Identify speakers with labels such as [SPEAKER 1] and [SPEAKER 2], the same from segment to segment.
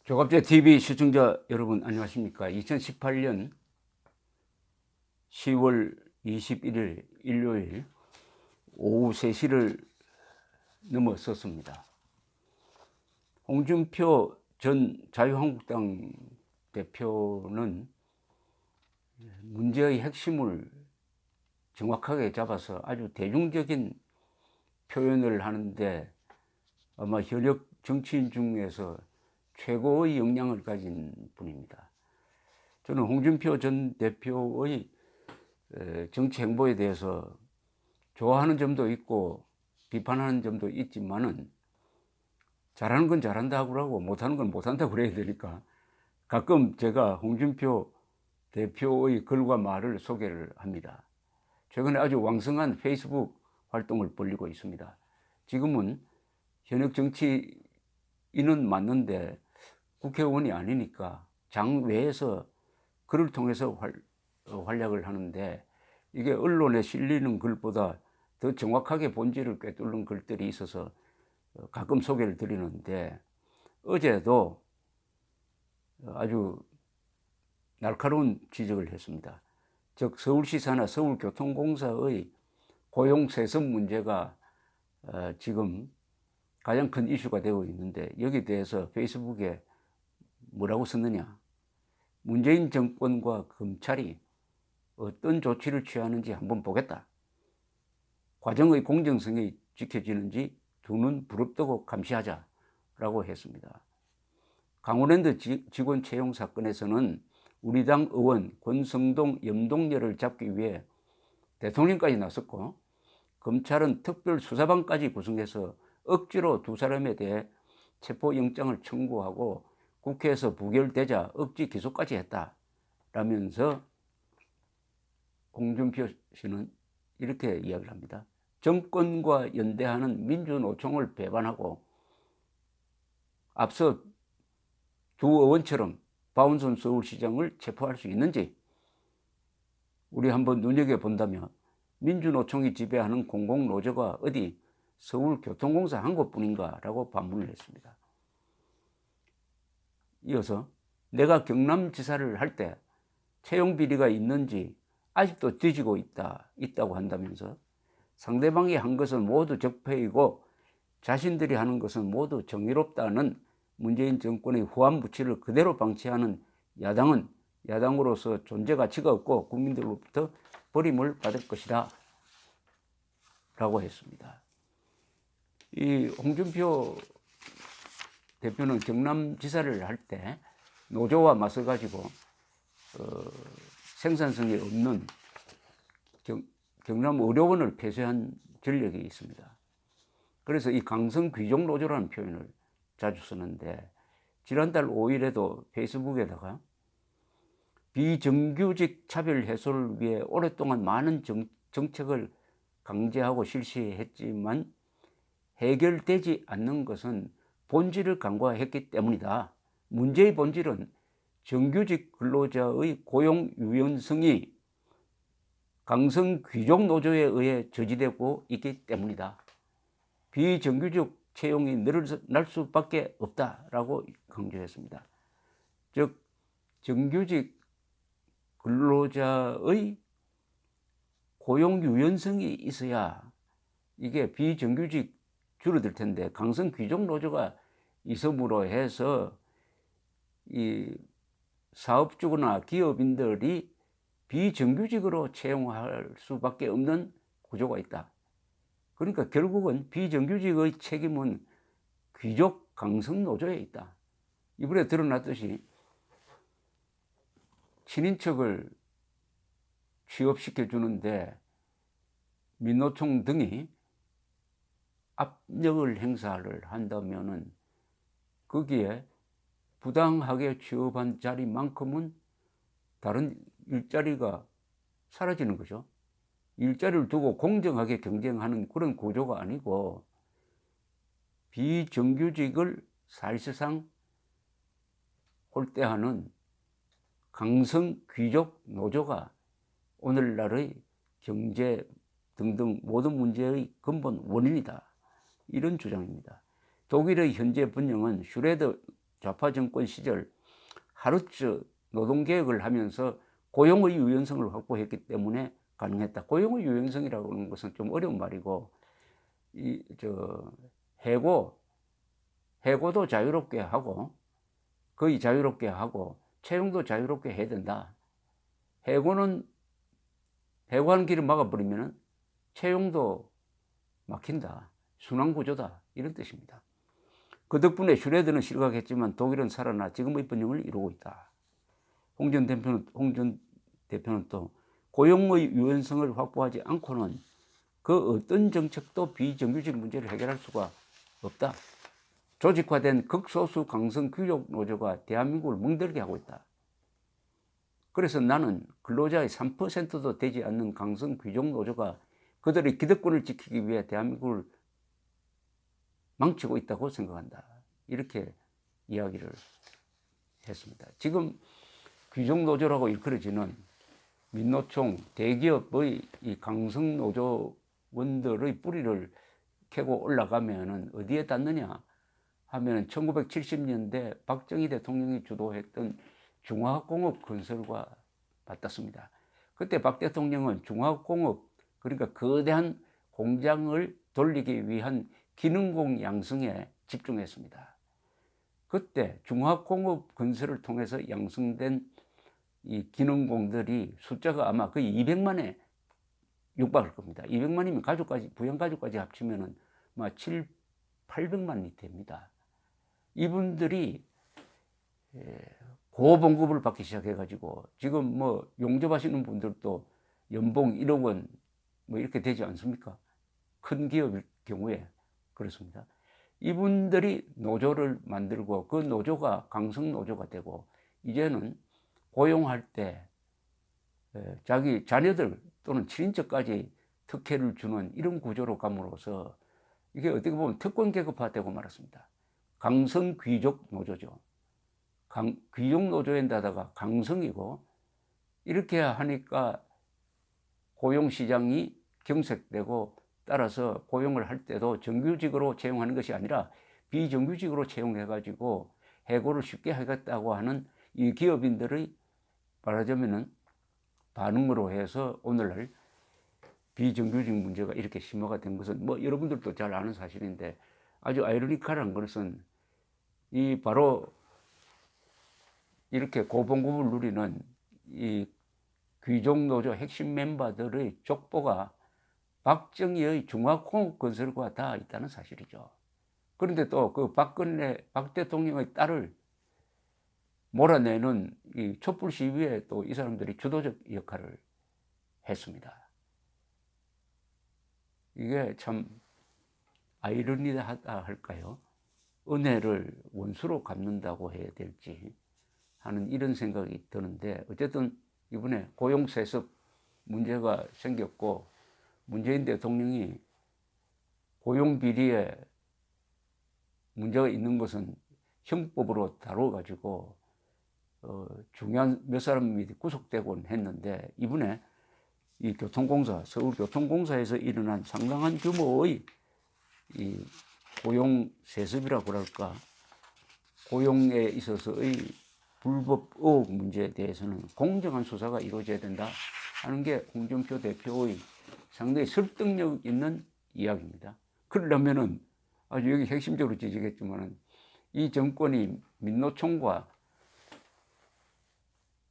[SPEAKER 1] 조갑제 TV 시청자 여러분 안녕하십니까. 2018년 10월 21일 일요일 오후 3시를 넘어섰습니다. 홍준표 전 자유한국당 대표는 문제의 핵심을 정확하게 잡아서 아주 대중적인 표현을 하는데 아마 현역 정치인 중에서 최고의 역량을 가진 분입니다. 저는 홍준표 전 대표의 정치 행보에 대해서 좋아하는 점도 있고 비판하는 점도 있지만은 잘하는 건 잘한다고 그러고 못하는 건 못한다고 그래야 되니까 가끔 제가 홍준표 대표의 글과 말을 소개를 합니다. 최근에 아주 왕성한 페이스북 활동을 벌이고 있습니다. 지금은 현역 정치인은 맞는데 국회의원이 아니니까 장외에서 글을 통해서 활약을 하는데 이게 언론에 실리는 글보다 더 정확하게 본질을 꿰뚫는 글들이 있어서 가끔 소개를 드리는데 어제도 아주 날카로운 지적을 했습니다. 즉 서울시사나 서울교통공사의 고용 세습 문제가 지금 가장 큰 이슈가 되고 있는데 여기에 대해서 페이스북에 뭐라고 썼느냐. 문재인 정권과 검찰이 어떤 조치를 취하는지 한번 보겠다. 과정의 공정성이 지켜지는지 두 눈 부릅뜨고 감시하자라고 했습니다. 강원랜드 직원 채용 사건에서는 우리 당 의원 권성동, 염동열을 잡기 위해 대통령까지 나섰고 검찰은 특별수사반까지 구성해서 억지로 두 사람에 대해 체포영장을 청구하고 국회에서 부결되자 억지 기소까지 했다라면서 홍준표 씨는 이렇게 이야기를 합니다. 정권과 연대하는 민주노총을 배반하고 앞서 두 의원처럼 박원순 서울시장을 체포할 수 있는지 우리 한번 눈여겨본다면 민주노총이 지배하는 공공노조가 어디 서울교통공사 한 곳뿐인가 라고 반문을 했습니다. 이어서 내가 경남지사를 할 때 채용 비리가 있는지 아직도 뒤지고 있다고 한다면서 상대방이 한 것은 모두 적폐이고 자신들이 하는 것은 모두 정의롭다는 문재인 정권의 후한무치를 그대로 방치하는 야당은 야당으로서 존재 가치가 없고 국민들로부터 버림을 받을 것이다 라고 했습니다. 이 홍준표 대표는 경남지사를 할 때 노조와 맞서가지고 생산성이 없는 경남의료원을 폐쇄한 전력이 있습니다. 그래서 이 강성귀족노조라는 표현을 자주 쓰는데 지난달 5일에도 페이스북에다가 비정규직 차별 해소를 위해 오랫동안 많은 정책을 강제하고 실시했지만 해결되지 않는 것은 본질을 간과했기 때문이다. 문제의 본질은 정규직 근로자의 고용 유연성이 강성 귀족 노조에 의해 저지되고 있기 때문이다. 비정규직 채용이 늘어날 수밖에 없다라고 강조했습니다. 즉 정규직 근로자의 고용 유연성이 있어야 이게 비정규직 줄어들 텐데 강성 귀족 노조가 있음으로 해서 이 사업주나 기업인들이 비정규직으로 채용할 수밖에 없는 구조가 있다. 그러니까 결국은 비정규직의 책임은 귀족 강성 노조에 있다. 이번에 드러났듯이 친인척을 취업시켜 주는데 민노총 등이 압력을 행사를 한다면은 거기에 부당하게 취업한 자리만큼은 다른 일자리가 사라지는 거죠. 일자리를 두고 공정하게 경쟁하는 그런 구조가 아니고 비정규직을 사실상 홀대하는 강성 귀족 노조가 오늘날의 경제 등등 모든 문제의 근본 원인이다. 이런 주장입니다. 독일의 현재 번영은 슈레더 좌파 정권 시절 하루츠 노동개혁을 하면서 고용의 유연성을 확보했기 때문에 가능했다. 고용의 유연성이라고 하는 것은 좀 어려운 말이고, 해고도 자유롭게 하고, 거의 자유롭게 하고, 채용도 자유롭게 해야 된다. 해고하는 길을 막아버리면 채용도 막힌다. 순환구조다. 이런 뜻입니다. 그 덕분에 슈레드는 실각했지만 독일은 살아나 지금의 번영을 이루고 있다. 홍 전 대표는 또 고용의 유연성을 확보하지 않고는 그 어떤 정책도 비정규직 문제를 해결할 수가 없다. 조직화된 극소수 강성 귀족 노조가 대한민국을 멍들게 하고 있다. 그래서 나는 근로자의 3%도 되지 않는 강성 귀족 노조가 그들의 기득권을 지키기 위해 대한민국을 망치고 있다고 생각한다. 이렇게 이야기를 했습니다. 지금 귀족 노조라고 일컬어지는 민노총, 대기업의 이 강성 노조원들의 뿌리를 캐고 올라가면은 어디에 닿느냐 하면 1970년대 박정희 대통령이 주도했던 중화공업 건설과 맞닿습니다. 그때 박 대통령은 중화공업, 그러니까 거대한 공장을 돌리기 위한 기능공 양성에 집중했습니다. 그때 중화공업 건설을 통해서 양성된 이 기능공들이 숫자가 아마 거의 200만에 육박할 겁니다. 200만이면 가족까지, 부양가족까지 합치면은 막 7, 800만이 됩니다. 이분들이 고봉급을 받기 시작해가지고 지금 뭐 용접하시는 분들도 연봉 1억 원 뭐 이렇게 되지 않습니까? 큰 기업일 경우에 그렇습니다. 이분들이 노조를 만들고 그 노조가 강성 노조가 되고 이제는 고용할 때 자기 자녀들 또는 친인척까지 특혜를 주는 이런 구조로 감으로써 이게 어떻게 보면 특권 계급화되고 말았습니다. 강성 귀족 노조죠. 귀족 노조에다가 강성이고 이렇게 하니까 고용시장이 경색되고 따라서 고용을 할 때도 정규직으로 채용하는 것이 아니라 비정규직으로 채용해가지고 해고를 쉽게 하겠다고 하는 이 기업인들의 말하자면은 반응으로 해서 오늘날 비정규직 문제가 이렇게 심화가 된 것은 뭐 여러분들도 잘 아는 사실인데 아주 아이러니컬한 것은 이 바로 이렇게 고봉급을 누리는 이 귀족노조 핵심 멤버들의 족보가 박정희의 중화공업건설과 다 있다는 사실이죠. 그런데 또 그 박 대통령의 딸을 몰아내는 이 촛불 시위에 또 이 사람들이 주도적 역할을 했습니다. 이게 참 아이러니하다 할까요? 은혜를 원수로 갚는다고 해야 될지 하는 이런 생각이 드는데 어쨌든 이번에 고용세습 문제가 생겼고 문재인 대통령이 고용비리에 문제가 있는 것은 형법으로 다뤄가지고 중요한 몇 사람이 구속되곤 했는데 이번에 이 교통공사, 서울교통공사에서 일어난 상당한 규모의 이 고용세습이라고 할까 고용에 있어서의 불법 의혹 문제에 대해서는 공정한 수사가 이루어져야 된다 하는 게 홍준표 대표의 상당히 설득력 있는 이야기입니다. 그러려면은 아주 여기 핵심적으로 지적했지만은 이 정권이 민노총과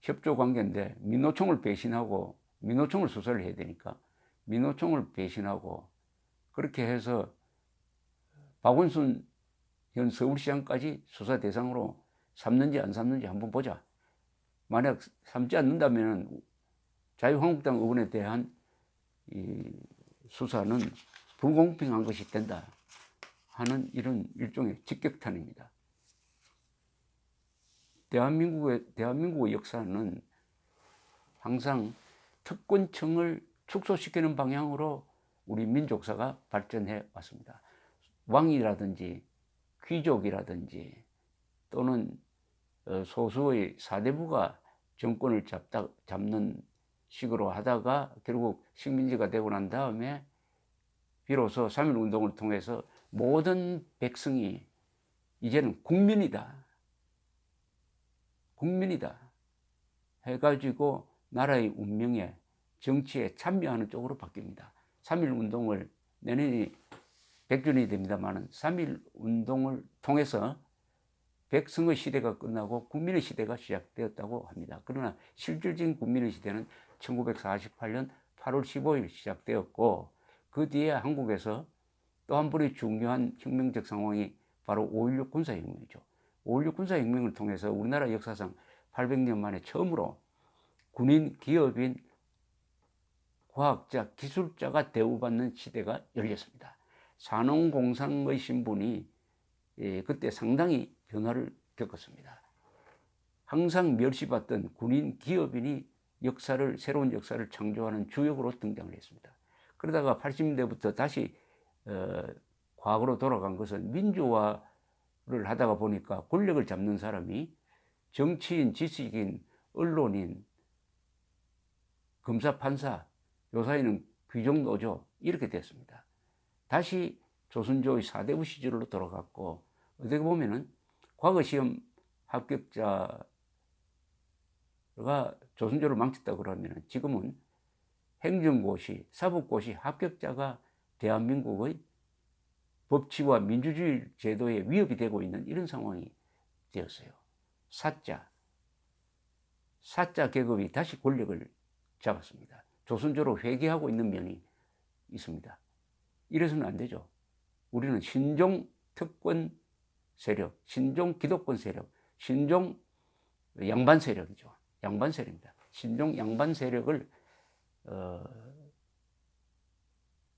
[SPEAKER 1] 협조 관계인데 민노총을 배신하고 민노총을 수사를 해야 되니까 민노총을 배신하고 그렇게 해서 박원순 현 서울시장까지 수사 대상으로 삼는지 안 삼는지 한번 보자. 만약 삼지 않는다면 자유한국당 의원에 대한 이 수사는 불공평한 것이 된다 하는 이런 일종의 직격탄입니다. 대한민국의 역사는 항상 특권층을 축소시키는 방향으로 우리 민족사가 발전해 왔습니다. 왕이라든지 귀족이라든지 또는 소수의 사대부가 정권을 잡는 식으로 하다가 결국 식민지가 되고 난 다음에 비로소 3.1운동을 통해서 모든 백성이 이제는 국민이다. 국민이다 해가지고 나라의 운명에 정치에 참여하는 쪽으로 바뀝니다. 3.1 운동을 내년이 100주년이 됩니다만 3.1 운동을 통해서 백성의 시대가 끝나고 국민의 시대가 시작되었다고 합니다. 그러나 실질적인 국민의 시대는 1948년 8월 15일 시작되었고 그 뒤에 한국에서 또 한 번의 중요한 혁명적 상황이 바로 5.16 군사혁명이죠. 5.16 군사혁명을 통해서 우리나라 역사상 800년 만에 처음으로 군인, 기업인, 과학자, 기술자가 대우받는 시대가 열렸습니다. 산업공상의 신분이 그때 상당히 변화를 겪었습니다. 항상 멸시받던 군인, 기업인이 새로운 역사를 창조하는 주역으로 등장을 했습니다. 그러다가 80년대부터 다시 과거로 돌아간 것은 민주화를 하다가 보니까 권력을 잡는 사람이 정치인, 지식인, 언론인, 검사, 판사, 요사이는 귀족노조 이렇게 됐습니다. 다시 조선조의 4대부 시절로 돌아갔고 어떻게 보면은 과거 시험 합격자가 조선조를 망쳤다 그러면 지금은 행정고시, 사법고시 합격자가 대한민국의 법치와 민주주의 제도에 위협이 되고 있는 이런 상황이 되었어요. 사자 계급이 다시 권력을 잡았습니다. 조선조로 회귀하고 있는 면이 있습니다. 이래서는 안 되죠. 우리는 신종 특권 세력, 신종 기독권 세력, 신종 양반 세력이죠. 양반 세력입니다. 신종 양반 세력을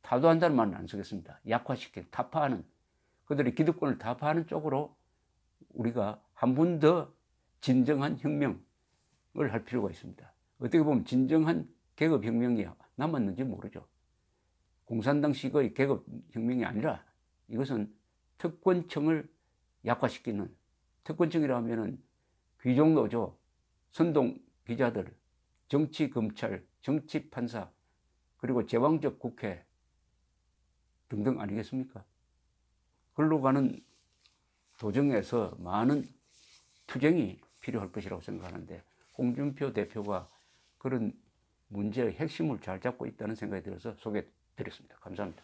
[SPEAKER 1] 타도한다는 말은 안 쓰겠습니다. 약화시키는, 타파하는, 그들의 기득권을 타파하는 쪽으로 우리가 한 번 더 진정한 혁명을 할 필요가 있습니다. 어떻게 보면 진정한 계급혁명이 남았는지 모르죠. 공산당식의 계급혁명이 아니라 이것은 특권층을 약화시키는, 특권층이라 하면은 귀족노조, 선동 기자들, 정치 검찰, 정치 판사, 그리고 제왕적 국회 등등 아니겠습니까? 그걸로 가는 도정에서 많은 투쟁이 필요할 것이라고 생각하는데 홍준표 대표가 그런 문제의 핵심을 잘 잡고 있다는 생각이 들어서 소개해 드렸습니다. 감사합니다.